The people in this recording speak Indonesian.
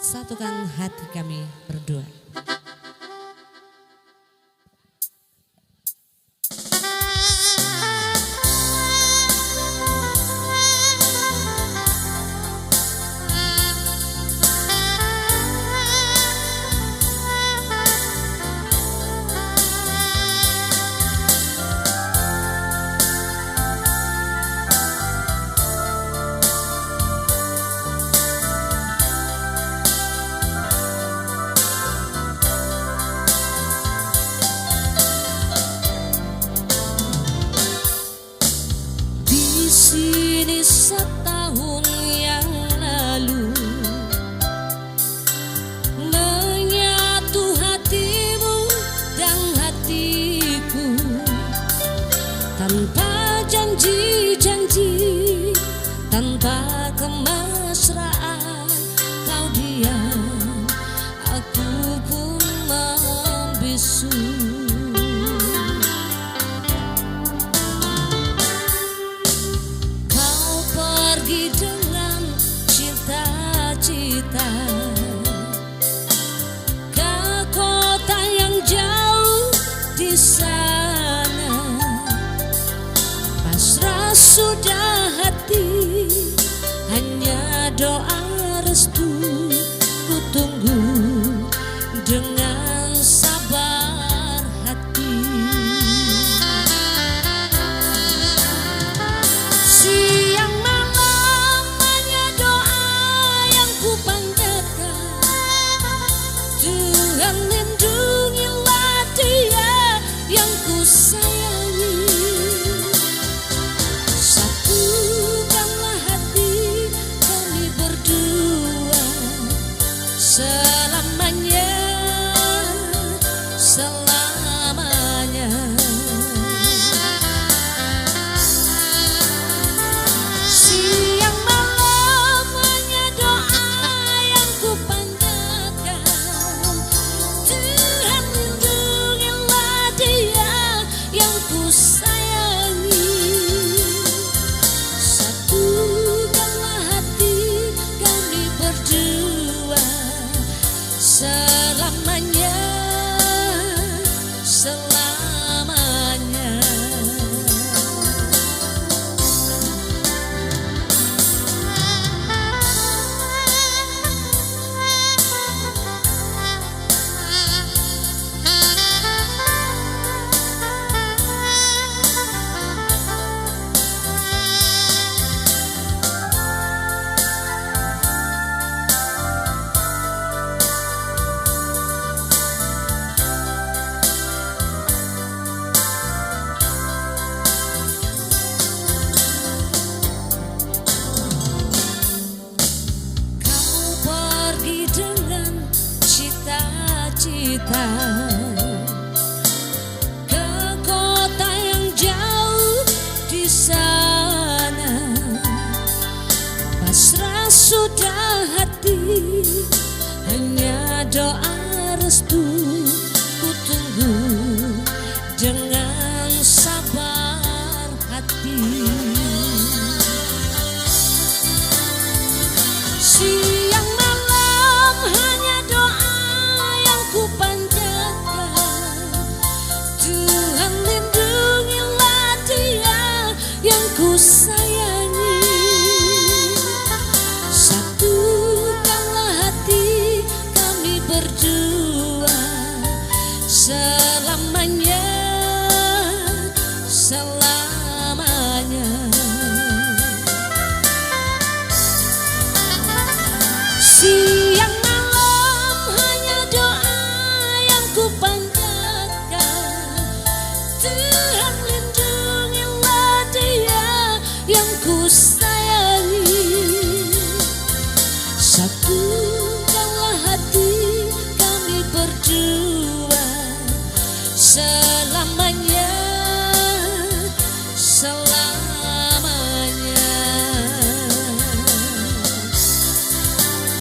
Satukan hati kami berdua. Di sini setahun yang lalu menyatu hatimu dan hatiku, tanpa janji-janji, tanpa kemesraan. Kau diam, aku pun membisu. Pergi dengan cita-cita ke kota yang jauh di sana. Pasrah sudah hati, hanya doa restu ku tunggu dengan sabar hati. Tuhan lindungilah dia yang ku sayangi. Satukanlah hati kami berdua selamanya, selamanya. Siang malam hanya doa yang ku panjatkan. Tuhan lindungilah dia yang ku sayangi. Satukanlah hati kami berdua selamanya, selamanya. Cita ke kota yang jauh di sana. Pasrah sudah hati, hanya doa restu